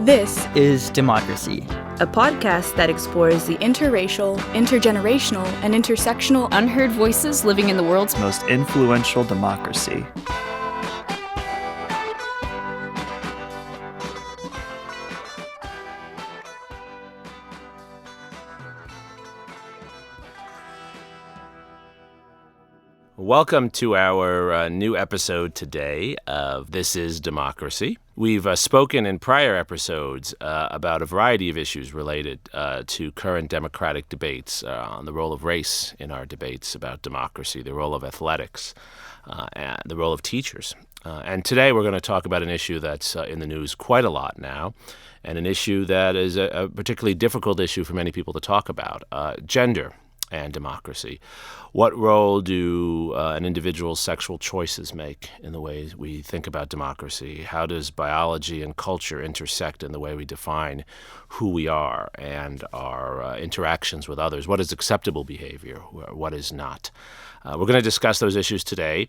This is Democracy, a podcast that explores the interracial, intergenerational, and intersectional unheard voices living in the world's most influential democracy. Welcome to our new episode today of This is Democracy. We've spoken in prior episodes about a variety of issues related to current democratic debates on the role of race in our debates about democracy, the role of athletics, and the role of teachers. And today we're going to talk about an issue that's in the news quite a lot now, and an issue that is a particularly difficult issue for many people to talk about, gender and democracy. What role do an individual's sexual choices make in the way we think about democracy? How does biology and culture intersect in the way we define who we are and our interactions with others? What is acceptable behavior? What is not? We're going to discuss those issues today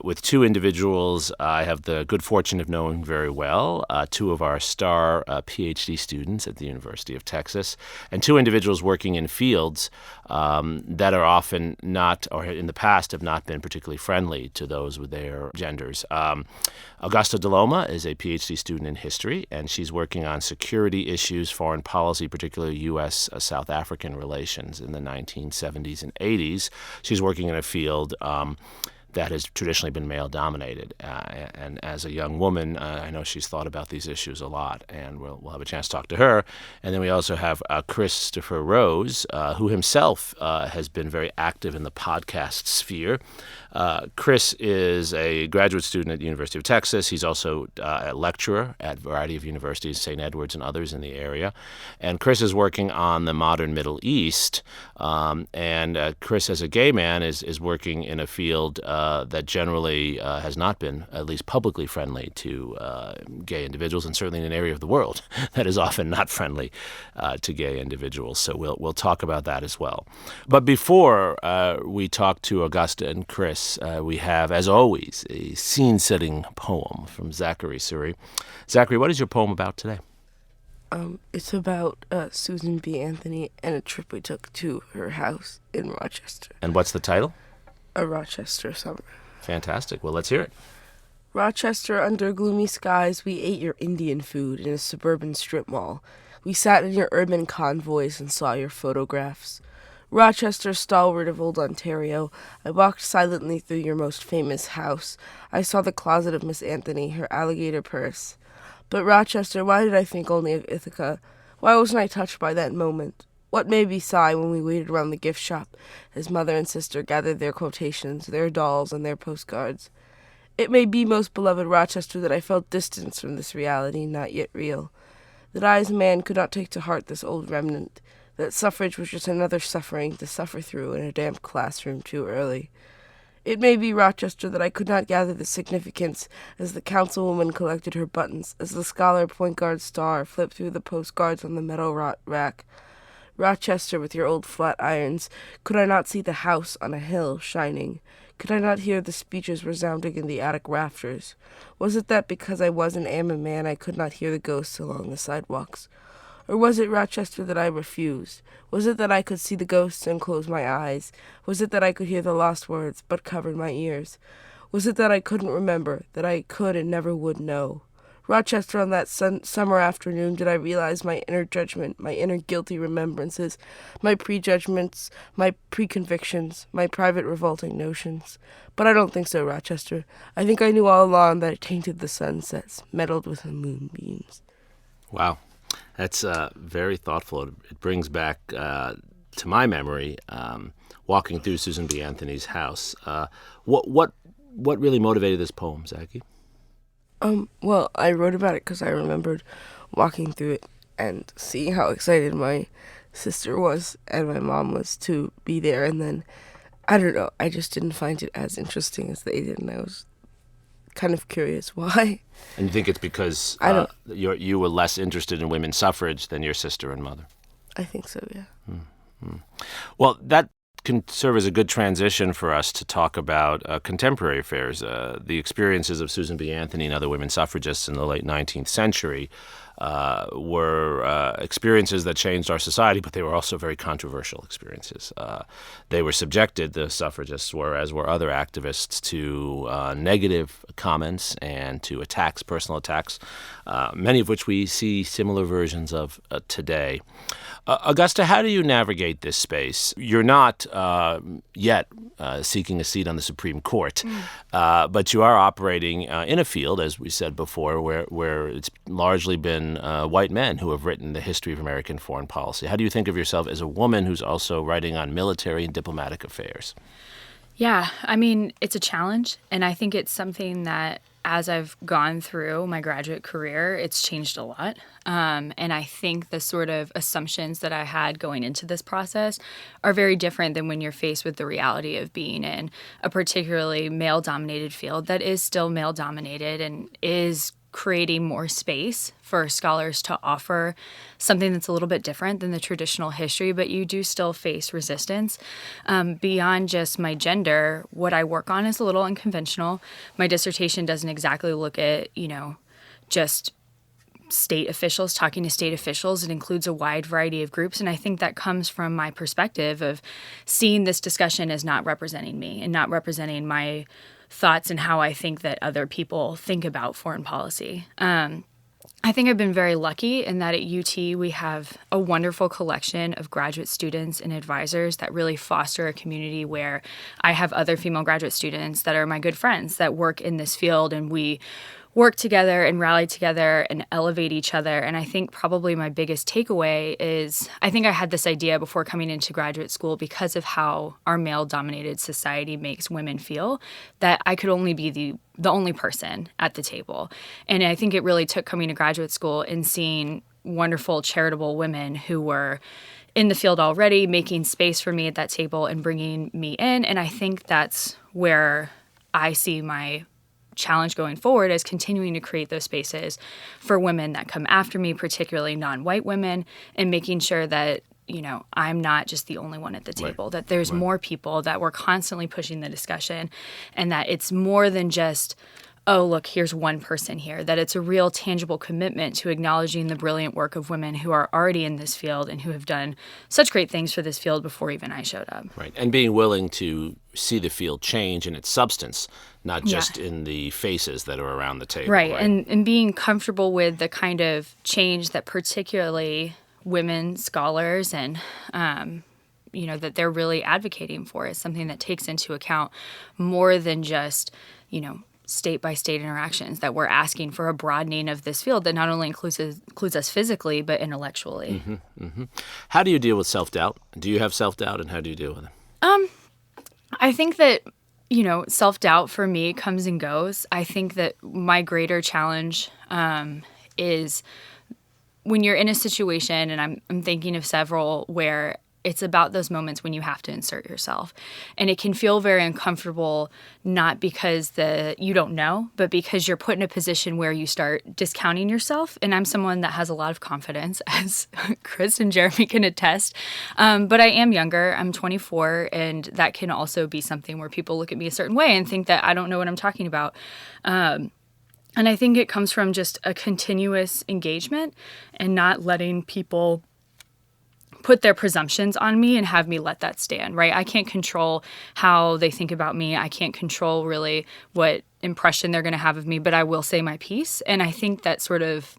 with two individuals I have the good fortune of knowing very well, two of our star PhD students at the University of Texas, and two individuals working in fields that are often not, or in the past have not been particularly friendly to those with their genders. Augusta Dell'Omo is a PhD student in history, and she's working on security issues, foreign policy, particularly U.S. South African relations in the 1970s and 80s. She's working in a field that has traditionally been male-dominated. And as a young woman, I know she's thought about these issues a lot, and we'll have a chance to talk to her. And then we also have Christopher Rose, who himself has been very active in the podcast sphere. Chris is a graduate student at the University of Texas. He's also a lecturer at a variety of universities, St. Edward's and others in the area. And Chris is working on the modern Middle East. And Chris, as a gay man, is working in a field that generally has not been, at least publicly, friendly to gay individuals, and certainly in an area of the world that is often not friendly to gay individuals. So we'll talk about that as well. But before we talk to Augusta and Chris, we have, as always, a scene-setting poem from Zachary Suri. Zachary, what is your poem about today? It's about Susan B. Anthony and a trip we took to her house in Rochester. And what's the title? A Rochester Summer. Fantastic. Well, let's hear it. Rochester, under gloomy skies, we ate your Indian food in a suburban strip mall. We sat in your urban convoys and saw your photographs. Rochester, stalwart of old Ontario, I walked silently through your most famous house. I saw the closet of Miss Anthony, her alligator purse. But Rochester, why did I think only of Ithaca? Why wasn't I touched by that moment? What made me sigh when we waited around the gift shop as mother and sister gathered their quotations, their dolls, and their postcards? It may be, most beloved Rochester, that I felt distance from this reality not yet real, that I as a man could not take to heart this old remnant, that suffrage was just another suffering to suffer through in a damp classroom too early. It may be, Rochester, that I could not gather the significance as the councilwoman collected her buttons, as the scholar point guard star flipped through the postcards on the metal rack. Rochester, with your old flat irons, could I not see the house on a hill shining? Could I not hear the speeches resounding in the attic rafters? Was it that because I was and am a man I could not hear the ghosts along the sidewalks? Or was it, Rochester, that I refused? Was it that I could see the ghosts and close my eyes? Was it that I could hear the lost words but covered my ears? Was it that I couldn't remember, that I could and never would know? Rochester, on that summer afternoon, did I realize my inner judgment, my inner guilty remembrances, my prejudgments, my preconvictions, my private revolting notions? But I don't think so, Rochester. I think I knew all along that it tainted the sunsets, meddled with the moonbeams. Wow. That's very thoughtful. It brings back to my memory walking through Susan B. Anthony's house. What really motivated this poem, Zachy? Well, I wrote about it because I remembered walking through it and seeing how excited my sister was and my mom was to be there. And then, I don't know, I just didn't find it as interesting as they did, and I was kind of curious why. And you think it's because you were less interested in women's suffrage than your sister and mother? I think so, yeah. Mm-hmm. Well, that can serve as a good transition for us to talk about contemporary affairs, the experiences of Susan B. Anthony and other women suffragists in the late 19th century. were experiences that changed our society, but they were also very controversial experiences. They were subjected, the suffragists were, as were other activists, to negative comments and to attacks, personal attacks, many of which we see similar versions of today. Augusta, how do you navigate this space? You're not yet seeking a seat on the Supreme Court, but you are operating in a field, as we said before, where it's largely been white men who have written the history of American foreign policy. How do you think of yourself as a woman who's also writing on military and diplomatic affairs? Yeah, I mean, it's a challenge, and I think it's something that as I've gone through my graduate career, it's changed a lot. And I think the sort of assumptions that I had going into this process are very different than when you're faced with the reality of being in a particularly male-dominated field that is still male-dominated and is creating more space for scholars to offer something that's a little bit different than the traditional history, but you do still face resistance. Beyond just my gender, what I work on is a little unconventional. My dissertation doesn't exactly look at, just state officials, talking to state officials. It includes a wide variety of groups, and I think that comes from my perspective of seeing this discussion as not representing me and not representing my thoughts and how I think that other people think about foreign policy. I think I've been very lucky in that at UT we have a wonderful collection of graduate students and advisors that really foster a community where I have other female graduate students that are my good friends that work in this field, and we work together and rally together and elevate each other. And I think probably my biggest takeaway is I think I had this idea before coming into graduate school because of how our male-dominated society makes women feel that I could only be the only person at the table. And I think it really took coming to graduate school and seeing wonderful charitable women who were in the field already, making space for me at that table and bringing me in. And I think that's where I see my challenge going forward is continuing to create those spaces for women that come after me, particularly non-white women, and making sure that, I'm not just the only one at the table, that there's more people, that we're constantly pushing the discussion, and that it's more than just, oh, look, here's one person here, that it's a real tangible commitment to acknowledging the brilliant work of women who are already in this field and who have done such great things for this field before even I showed up. Right, and being willing to see the field change in its substance, not just in the faces that are around the table. Right. And being comfortable with the kind of change that particularly women scholars and, that they're really advocating for is something that takes into account more than just, state-by-state interactions, that we're asking for a broadening of this field that not only includes us physically, but intellectually. How do you deal with self-doubt? Do you have self-doubt, and how do you deal with it? I think that, self-doubt for me comes and goes. I think that my greater challenge is when you're in a situation, and I'm thinking of several where it's about those moments when you have to insert yourself. And it can feel very uncomfortable, not because you don't know, but because you're put in a position where you start discounting yourself. And I'm someone that has a lot of confidence, as Chris and Jeremy can attest. But I am younger. I'm 24, and that can also be something where people look at me a certain way and think that I don't know what I'm talking about. And I think it comes from just a continuous engagement and not letting people put their presumptions on me and have me let that stand, right? I can't control how they think about me. I can't control really what impression they're going to have of me, but I will say my piece. And I think that sort of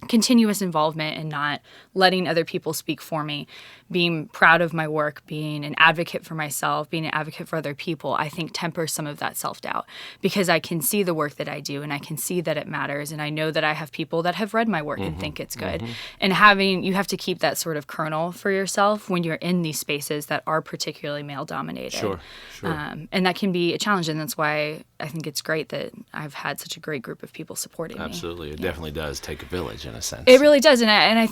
continuous involvement and not letting other people speak for me, being proud of my work, being an advocate for myself, being an advocate for other people, I think tempers some of that self-doubt because I can see the work that I do and I can see that it matters. And I know that I have people that have read my work and think it's good. And you have to keep that sort of kernel for yourself when you're in these spaces that are particularly male dominated. Sure. And that can be a challenge. And that's why I think it's great that I've had such a great group of people supporting me. Absolutely. It definitely does take a village in a sense. It really does. And I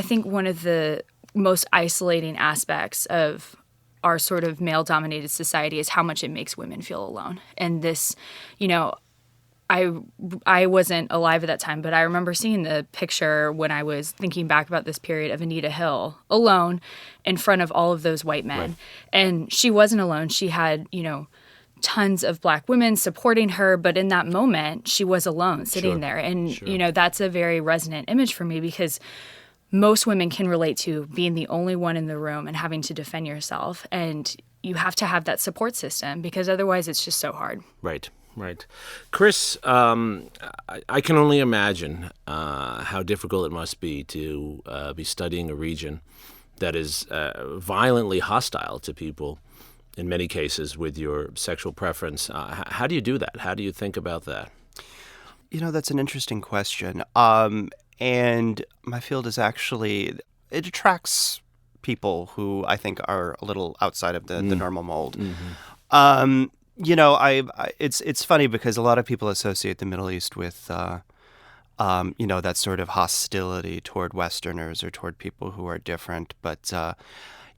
think one of the most isolating aspects of our sort of male-dominated society is how much it makes women feel alone. And this, I wasn't alive at that time, but I remember seeing the picture when I was thinking back about this period of Anita Hill alone in front of all of those white men. Right. And she wasn't alone. She had, tons of Black women supporting her, but in that moment, she was alone sitting there. And, that's a very resonant image for me because most women can relate to being the only one in the room and having to defend yourself. And you have to have that support system because otherwise it's just so hard. Right. Chris, I can only imagine how difficult it must be to be studying a region that is violently hostile to people, in many cases, with your sexual preference. How do you do that? How do you think about that? That's an interesting question. And my field is actually, it attracts people who I think are a little outside of the normal mold. Mm-hmm. It's funny because a lot of people associate the Middle East with, that sort of hostility toward Westerners or toward people who are different. But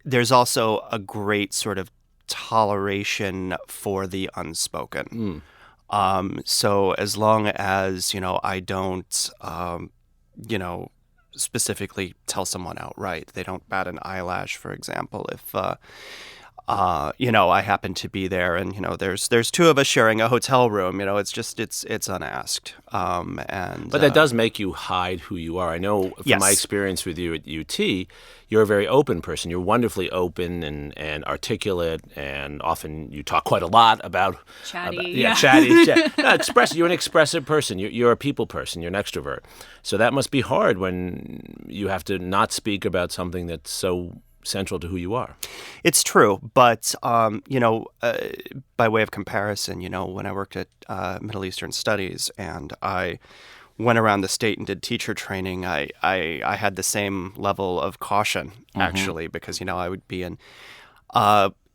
there's also a great sort of toleration for the unspoken. So as long as, I don't, specifically tell someone outright, they don't bat an eyelash, for example, if, I happen to be there and, there's two of us sharing a hotel room, it's unasked. But that does make you hide who you are. I know from my experience with you at UT, you're a very open person. You're wonderfully open and articulate, and often you talk quite a lot about... Chatty. You're an expressive person. You're a people person. You're an extrovert. So that must be hard when you have to not speak about something that's so central to who you are. It's true, but by way of comparison, when I worked at Middle Eastern Studies and I went around the state and did teacher training, I had the same level of caution actually, because I would be in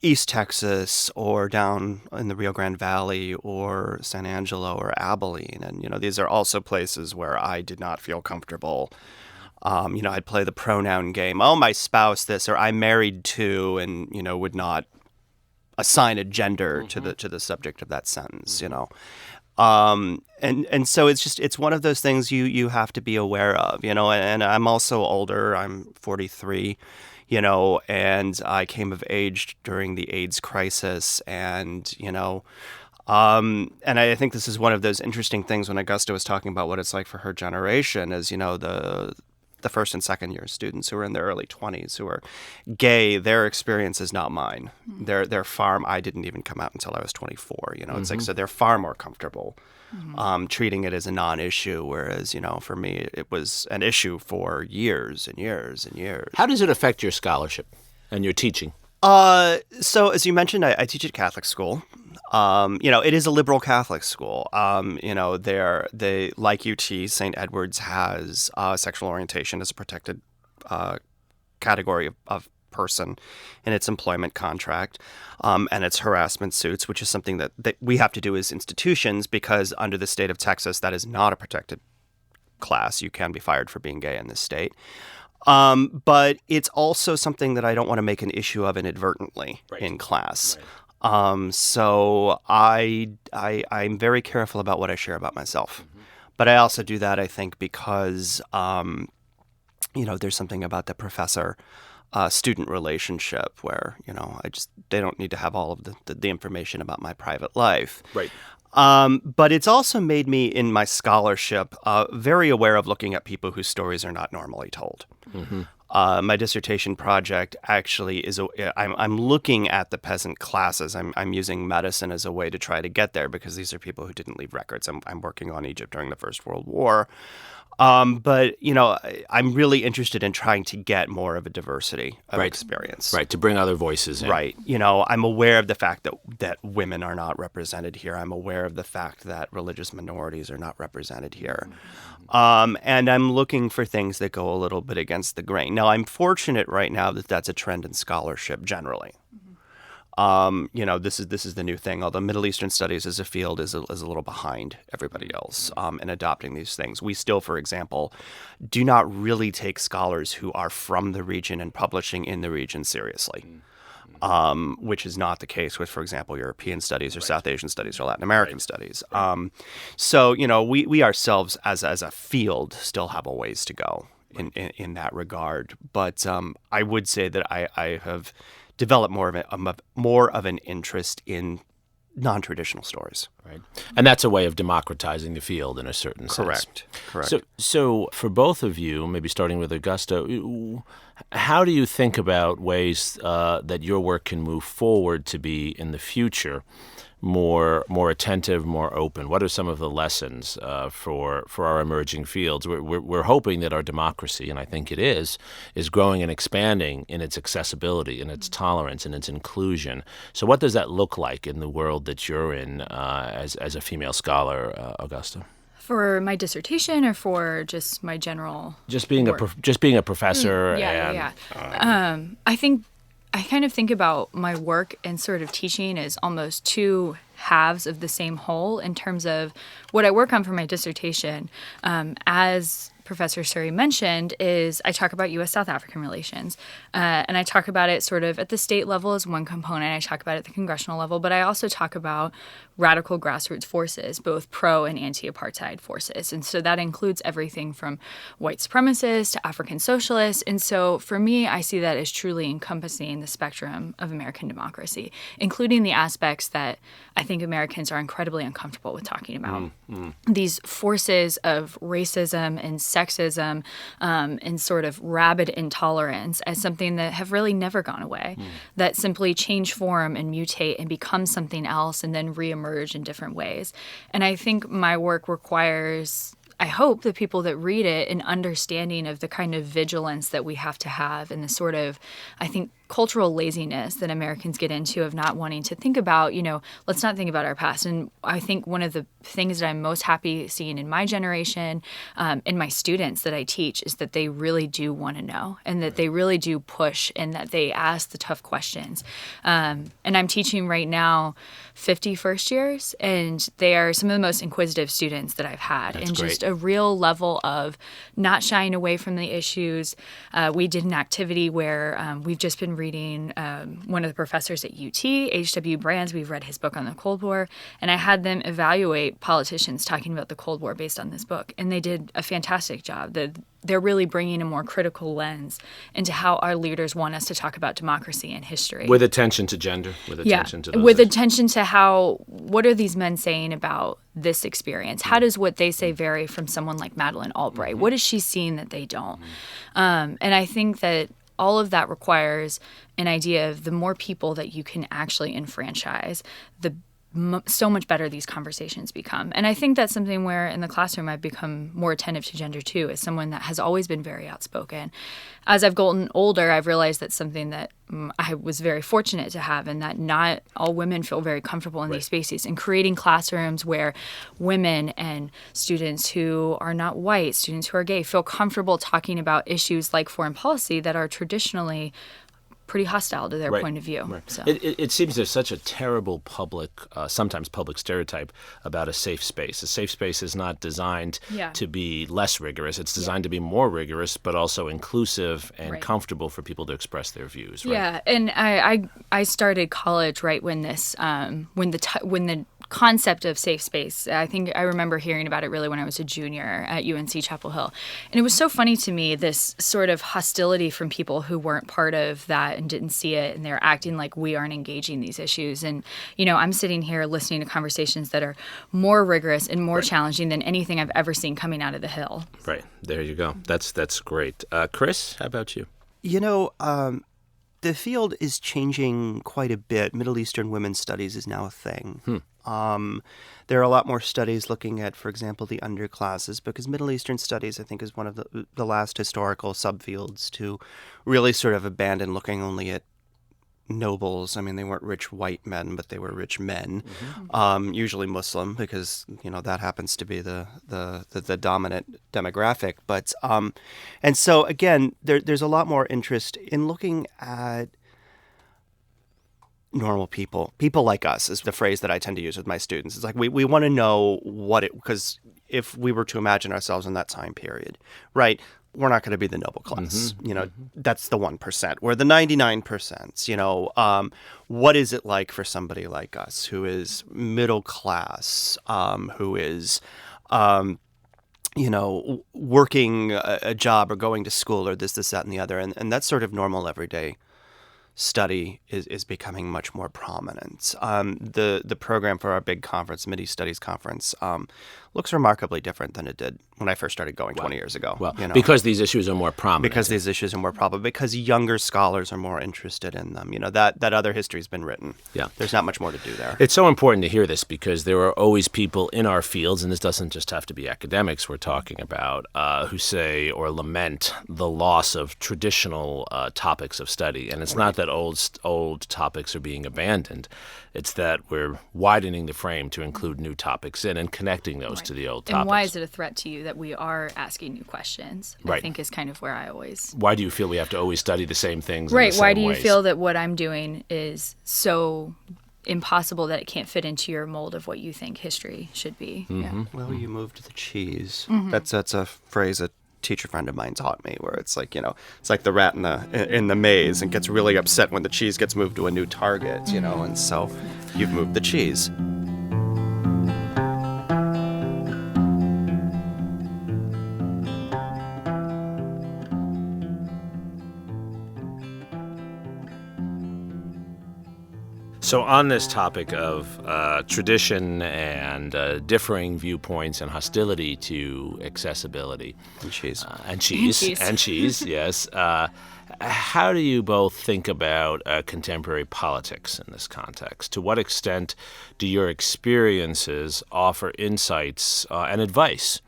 East Texas or down in the Rio Grande Valley or San Angelo or Abilene, and these are also places where I did not feel comfortable. I'd play the pronoun game. Oh, my spouse, this, or I'm married to, and would not assign a gender to the subject of that sentence. And so it's one of those things you have to be aware of. And I'm also older. I'm 43. And I came of age during the AIDS crisis, and and I think this is one of those interesting things when Augusta was talking about what it's like for her generation, is the first and second year students who are in their early 20s who are gay, their experience is not mine. They're far, I didn't even come out until I was 24, It's like, so they're far more comfortable treating it as a non-issue, whereas, for me, it was an issue for years and years and years. How does it affect your scholarship and your teaching? So as you mentioned, I teach at Catholic school. It is a liberal Catholic school. They like UT, St. Edward's has sexual orientation as a protected category of person in its employment contract, and its harassment suits, which is something that we have to do as institutions because under the state of Texas, that is not a protected class. You can be fired for being gay in this state. But it's also something that I don't want to make an issue of inadvertently in class. So I'm very careful about what I share about myself. But I also do that, I think, because, there's something about the professor-student relationship where, they don't need to have all of the information about my private life. Right. But it's also made me, in my scholarship, very aware of looking at people whose stories are not normally told. My dissertation project actually is I'm looking at the peasant classes. I'm using medicine as a way to try to get there because these are people who didn't leave records. I'm working on Egypt during the First World War. But, I'm really interested in trying to get more of a diversity of experience. Right, to bring other voices in. Right. I'm aware of the fact that women are not represented here. I'm aware of the fact that religious minorities are not represented here. And I'm looking for things that go a little bit against the grain. Now, I'm fortunate right now that that's a trend in scholarship generally. This is the new thing. Although Middle Eastern studies as a field is a little behind everybody else in adopting these things. We still, for example, do not really take scholars who are from the region and publishing in the region seriously, which is not the case with, for example, European studies or South Asian studies or Latin American studies. So we ourselves as a field still have a ways to go in that regard. But I would say that I have develop more of an interest in non-traditional stories. Right. And that's a way of democratizing the field in a certain sense. Correct. So for both of you, maybe starting with Augusta, how do you think about ways that your work can move forward to be in the future more attentive, more open? What are some of the lessons for our emerging fields? We're hoping that our democracy, and I think it is growing and expanding in its accessibility, in its tolerance, and its inclusion. So what does that look like in the world that you're in as a female scholar, Augusta? For my dissertation or for just my general Just being work? just being a professor. Yeah. I kind of think about my work and sort of teaching as almost two halves of the same whole in terms of what I work on for my dissertation. As Professor Suri mentioned, is I talk about U.S. South African relations. And I talk about it sort of at the state level as one component. I talk about it at the congressional level, but I also talk about radical grassroots forces, both pro and anti-apartheid forces. And so that includes everything from white supremacists to African socialists. And so for me, I see that as truly encompassing the spectrum of American democracy, including the aspects that I think Americans are incredibly uncomfortable with talking about. These forces of racism and sexism and sort of rabid intolerance as something that have really never gone away, that simply change form and mutate and become something else and then reemerge in different ways. And I think my work requires, I hope, the people that read it an understanding of the kind of vigilance that we have to have and the sort of, I think, cultural laziness that Americans get into of not wanting to think about, let's not think about our past. And I think one of the things that I'm most happy seeing in my generation, in my students that I teach, is that they really do want to know and that they really do push and that they ask the tough questions. And I'm teaching right now 50 first years, and they are some of the most inquisitive students that I've had. That's and great. Just a real level of not shying away from the issues. We did an activity where we've just been reading one of the professors at UT, H.W. Brands. We've read his book on the Cold War, and I had them evaluate politicians talking about the Cold War based on this book, and they did a fantastic job. They're really bringing a more critical lens into how our leaders want us to talk about democracy and history. With attention to gender, with attention to those with issues. attention to what are these men saying about this experience? How does what they say vary from someone like Madeleine Albright? What is she seeing that they don't? And I think that all of that requires an idea of the more people that you can actually enfranchise, so much better these conversations become. And I think that's something where in the classroom I've become more attentive to gender too, as someone that has always been very outspoken. As I've gotten older, I've realized that's something that I was very fortunate to have, and that not all women feel very comfortable in these spaces. And creating classrooms where women and students who are not white, students who are gay, feel comfortable talking about issues like foreign policy that are traditionally pretty hostile to their point of view. Right. So. It seems there's such a terrible sometimes public stereotype about a safe space. A safe space is not designed to be less rigorous. It's designed to be more rigorous, but also inclusive and comfortable for people to express their views. Right? Yeah, and I started college right when this when the concept of safe space. I think I remember hearing about it really when I was a junior at UNC Chapel Hill. And it was so funny to me, this sort of hostility from people who weren't part of that and didn't see it, and they're acting like we aren't engaging these issues. And, I'm sitting here listening to conversations that are more rigorous and more challenging than anything I've ever seen coming out of the Hill. Right. There you go. That's great. Chris, how about you? The field is changing quite a bit. Middle Eastern women's studies is now a thing. There are a lot more studies looking at, for example, the underclasses, because Middle Eastern studies, I think, is one of the last historical subfields to really sort of abandon looking only at nobles. I mean, they weren't rich white men, but they were rich men, usually Muslim, because that happens to be the dominant demographic. But and so again, there's a lot more interest in looking at normal people like us, is the phrase that I tend to use with my students. It's like we want to know because if we were to imagine ourselves in that time period, right? We're not going to be the noble class. That's the 1%. We're the 99%. What is it like for somebody like us who is middle class, who is, working a job or going to school or this, that, and the other. And that's sort of normal everyday study is becoming much more prominent. The program for our big conference, Midi Studies Conference, looks remarkably different than it did when I first started going 20 years ago. Well, because these issues are more prominent. Because these issues are more prominent, because younger scholars are more interested in them. That other history's been written. Yeah. There's not much more to do there. It's so important to hear this because there are always people in our fields, and this doesn't just have to be academics we're talking about, who say or lament the loss of traditional topics of study. And it's not that old topics are being abandoned. It's that we're widening the frame to include new topics in and connecting those to the old topics. And why is it a threat to you that we are asking new questions? Right. I think is kind of where I always... Why do you feel we have to always study the same things Right. in the same Why do you ways? feel that what I'm doing is so impossible that it can't fit into your mold of what you think history should be? Mm-hmm. Yeah. Well, you moved the cheese. That's a phrase a teacher friend of mine taught me, where it's like, it's like the rat in the maze and gets really upset when the cheese gets moved to a new target, and so you've moved the cheese. So on this topic of tradition and differing viewpoints and hostility to accessibility. And cheese. And cheese, yes. How do you both think about contemporary politics in this context? To what extent do your experiences offer insights and advice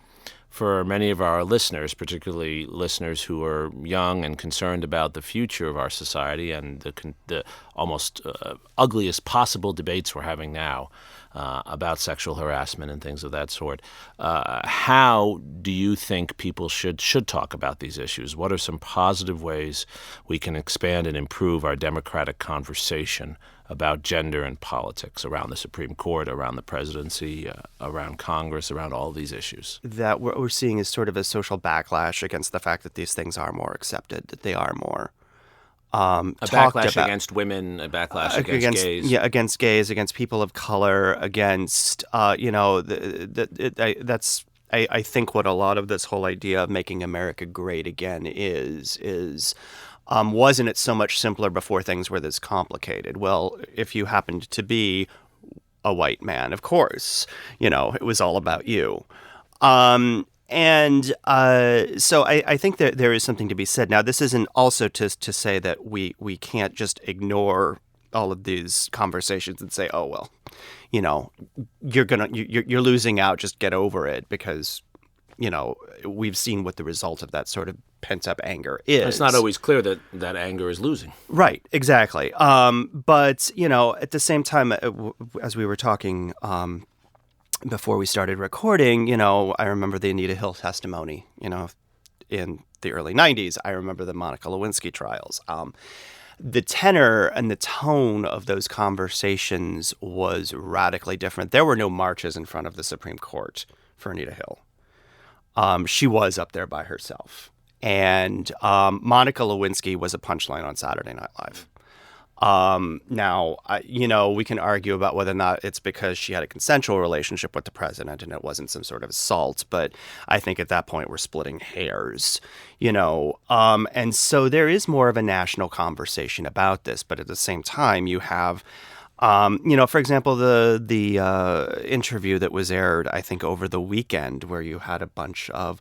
for many of our listeners, particularly listeners who are young and concerned about the future of our society and the almost ugliest possible debates we're having now about sexual harassment and things of that sort? How do you think people should talk about these issues? What are some positive ways we can expand and improve our democratic conversation about gender and politics around the Supreme Court, around the presidency, around Congress, around all these issues? That what we're seeing is sort of a social backlash against the fact that these things are more accepted, that they are more a backlash against women, a backlash against gays. Yeah, against gays, against people of color, against, I think what a lot of this whole idea of making America great again is wasn't it so much simpler before things were this complicated? Well, if you happened to be a white man, of course, it was all about you. So I think that there is something to be said. Now, this isn't also to say that we can't just ignore all of these conversations and say, oh, well, you're losing out, just get over it, because, we've seen what the result of that sort of pent-up anger is. It's not always clear that anger is losing. Right, exactly. But, at the same time, as we were talking before we started recording, I remember the Anita Hill testimony, in the early 90s. I remember the Monica Lewinsky trials. The tenor and the tone of those conversations was radically different. There were no marches in front of the Supreme Court for Anita Hill. She was up there by herself. And Monica Lewinsky was a punchline on Saturday Night Live. Now, we can argue about whether or not it's because she had a consensual relationship with the president and it wasn't some sort of assault, but I think at that point we're splitting hairs, and so there is more of a national conversation about this, but at the same time you have, for example, the interview that was aired, I think, over the weekend, where you had a bunch of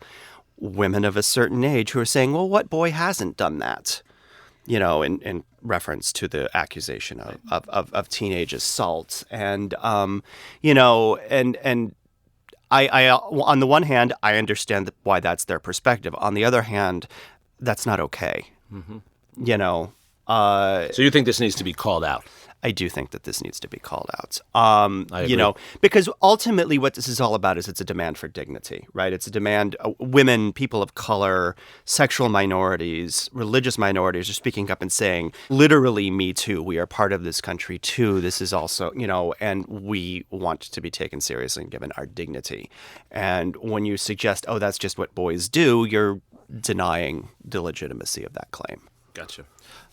women of a certain age who are saying, well, what boy hasn't done that? In reference to the accusation of teenage assault. And, and I on the one hand, I understand why that's their perspective. On the other hand, that's not okay. Mm-hmm. So you think this needs to be called out? I do think that this needs to be called out. Because ultimately what this is all about is it's a demand for dignity, right? It's a demand, women, people of color, sexual minorities, religious minorities are speaking up and saying, literally, me too, we are part of this country too. This is also, and we want to be taken seriously and given our dignity. And when you suggest, oh, that's just what boys do, you're denying the legitimacy of that claim. Gotcha.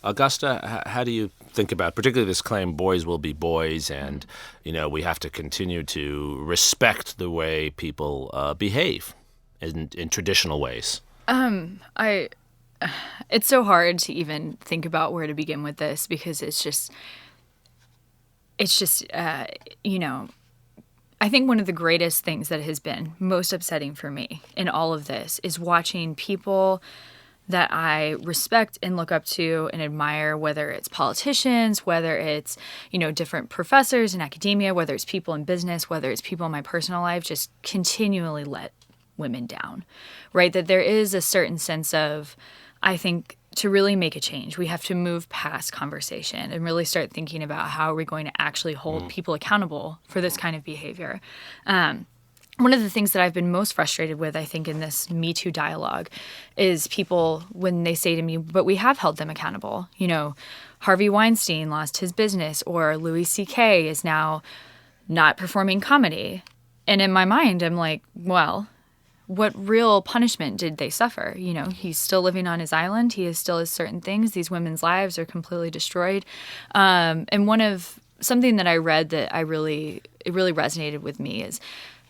Augusta, how do you think about particularly this claim, boys will be boys, and, we have to continue to respect the way people behave in traditional ways? I it's so hard to even think about where to begin with this because it's just, you know, I think one of the greatest things that has been most upsetting for me in all of this is watching people that I respect and look up to and admire, whether it's politicians, whether it's, you know, different professors in academia, whether it's people in business, whether it's people in my personal life, just continually let women down, right? That there is a certain sense of, I think, to really make a change, we have to move past conversation and really start thinking about how are we going to actually hold people accountable for this kind of behavior. One of the things that I've been most frustrated with, I think, in this Me Too dialogue is people when they say to me, but we have held them accountable. You know, Harvey Weinstein lost his business, or Louis C.K. is now not performing comedy. And in my mind, I'm like, well, what real punishment did they suffer? You know, he's still living on his island. He still has certain things. These women's lives are completely destroyed. And something that I read that it really resonated with me is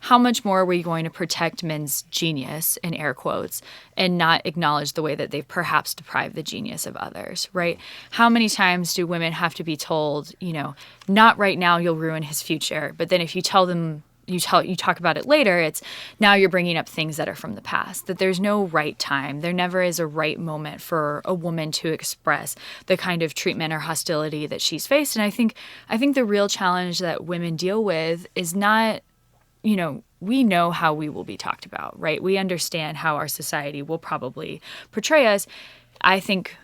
how much more are we going to protect men's genius, in air quotes, and not acknowledge the way that they've perhaps deprived the genius of others, right? How many times do women have to be told, you know, not right now, you'll ruin his future. But then if you tell them, you talk about it later, it's now you're bringing up things that are from the past, that there's no right time. There never is a right moment for a woman to express the kind of treatment or hostility that she's faced. And I think the real challenge that women deal with is not, you know, we know how we will be talked about, right? We understand how our society will probably portray us. I think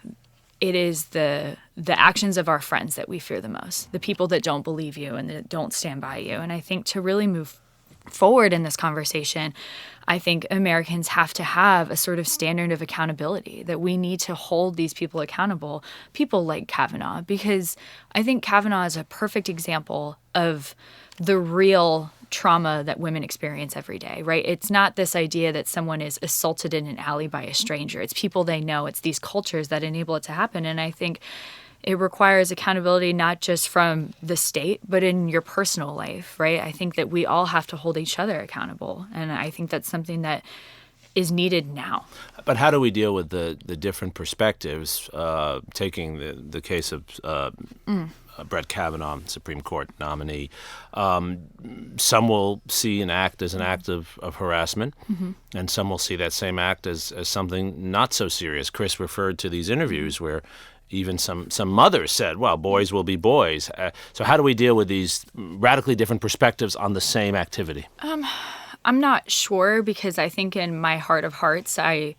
it is the actions of our friends that we fear the most, the people that don't believe you and that don't stand by you. And I think to really move forward in this conversation, I think Americans have to have a sort of standard of accountability, that we need to hold these people accountable, people like Kavanaugh, because I think Kavanaugh is a perfect example of the real trauma that women experience every day, right? It's not this idea that someone is assaulted in an alley by a stranger. It's people they know. It's these cultures that enable it to happen. And I think it requires accountability not just from the state, but in your personal life, right? I think that we all have to hold each other accountable. And I think that's something that is needed now. But how do we deal with the different perspectives, taking the case of Brett Kavanaugh, Supreme Court nominee? Some will see an act as an act of harassment, and some will see that same act as something not so serious. Chris referred to these interviews where even some mothers said, well, boys will be boys. So how do we deal with these radically different perspectives on the same activity? I'm not sure, because I think in my heart of hearts, I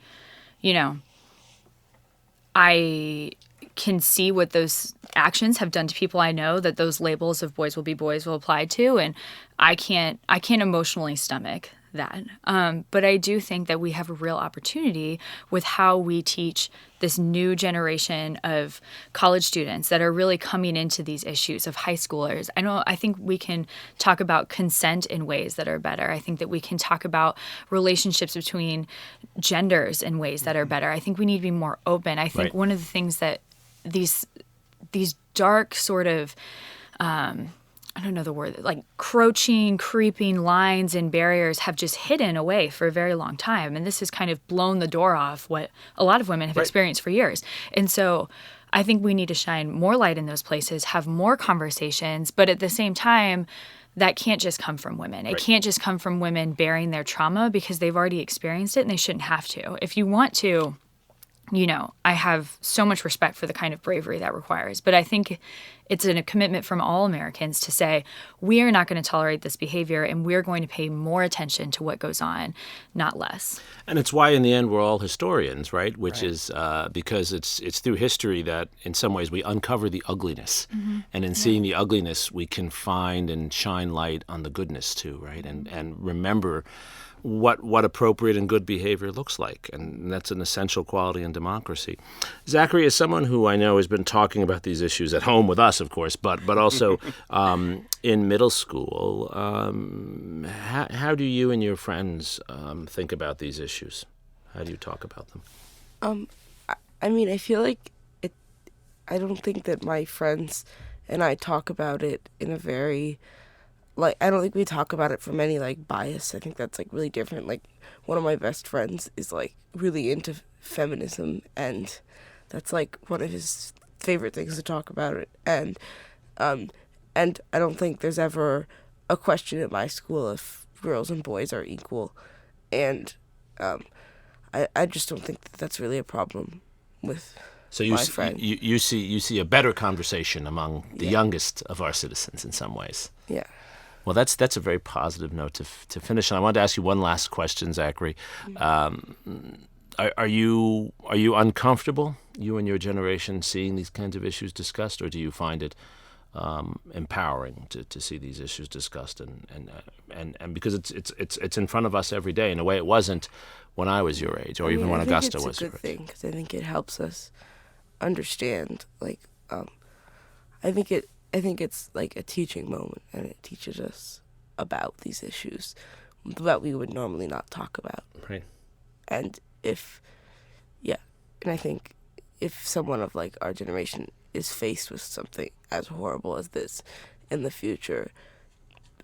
can see what those actions have done to people I know, that those labels of boys will be boys will apply to, and I can't emotionally stomach that. But I do think that we have a real opportunity with how we teach this new generation of college students that are really coming into these issues, of high schoolers. I think we can talk about consent in ways that are better. I think that we can talk about relationships between genders in ways that are better. I think we need to be more open. I think one of the things that these dark sort of I don't know the word, like crouching, creeping lines and barriers have just hidden away for a very long time. And this has kind of blown the door off what a lot of women have experienced for years. And so I think we need to shine more light in those places, have more conversations, but at the same time, that can't just come from women. It can't just come from women bearing their trauma, because they've already experienced it and they shouldn't have to. If you want to, I have so much respect for the kind of bravery that requires. But I think it's a commitment from all Americans to say, we are not going to tolerate this behavior, and we're going to pay more attention to what goes on, not less. And it's why, in the end, we're all historians, right? Which is because it's through history that, in some ways, we uncover the ugliness. And in seeing the ugliness, we can find and shine light on the goodness, too, right? And remember what appropriate and good behavior looks like. And that's an essential quality in democracy. Zachary, as someone who I know has been talking about these issues at home with us, of course, but also in middle school, how do you and your friends think about these issues? How do you talk about them? I feel like I don't think that my friends and I talk about it in a very like, I don't think we talk about it from any, like, bias. I think that's, like, really different. Like, one of my best friends is, like, really into feminism, and that's, like, one of his favorite things to talk about it. And I don't think there's ever a question at my school if girls and boys are equal. And I just don't think that that's really a problem with my friend. You see a better conversation among the youngest of our citizens in some ways. Yeah. Well, that's a very positive note to finish. And I wanted to ask you one last question, Zachary. Are you uncomfortable, you and your generation, seeing these kinds of issues discussed, or do you find it empowering to see these issues discussed and because it's in front of us every day in a way it wasn't when I was your age, or even when Augusta was your age? I think it's a good thing because I think it helps us understand. Like, I think it's like a teaching moment, and it teaches us about these issues that we would normally not talk about. Right. And I think if someone of like our generation is faced with something as horrible as this in the future,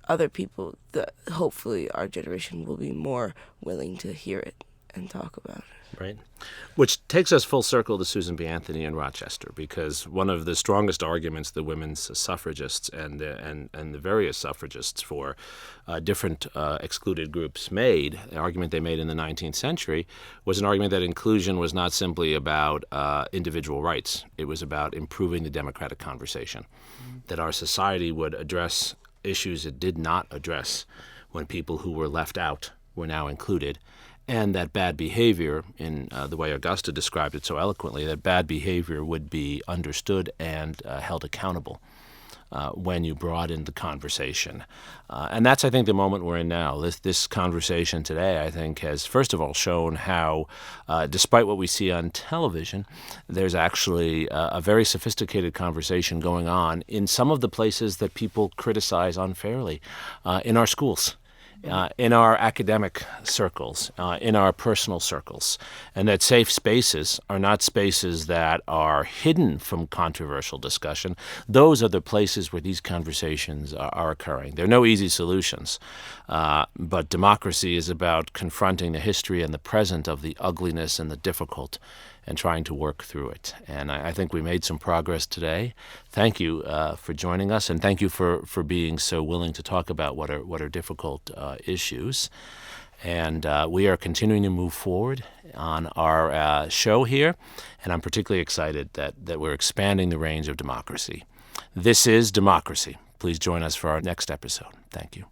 other people, hopefully our generation will be more willing to hear it and talk about it. Right. Which takes us full circle to Susan B. Anthony in Rochester, because one of the strongest arguments the women's suffragists and the various suffragists for different excluded groups made, an argument they made in the 19th century, was an argument that inclusion was not simply about individual rights. It was about improving the democratic conversation, that our society would address issues it did not address when people who were left out were now included. And that bad behavior, in the way Augusta described it so eloquently, that bad behavior would be understood and held accountable when you broadened the conversation. And that's, I think, the moment we're in now. This conversation today, I think, has, first of all, shown how, despite what we see on television, there's actually a very sophisticated conversation going on in some of the places that people criticize unfairly, in our schools. In our academic circles, in our personal circles, and that safe spaces are not spaces that are hidden from controversial discussion. Those are the places where these conversations are occurring. There are no easy solutions, but democracy is about confronting the history and the present of the ugliness and the difficult and trying to work through it. And I think we made some progress today. Thank you for joining us, and thank you for being so willing to talk about what are difficult issues. And we are continuing to move forward on our show here, and I'm particularly excited that we're expanding the range of democracy. This is Democracy. Please join us for our next episode. Thank you.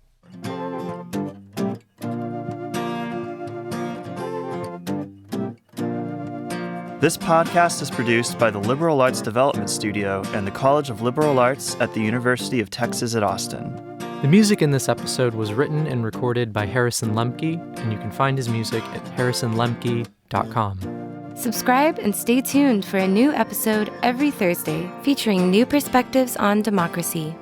This podcast is produced by the Liberal Arts Development Studio and the College of Liberal Arts at the University of Texas at Austin. The music in this episode was written and recorded by Harrison Lemke, and you can find his music at harrisonlemke.com. Subscribe and stay tuned for a new episode every Thursday featuring new perspectives on democracy.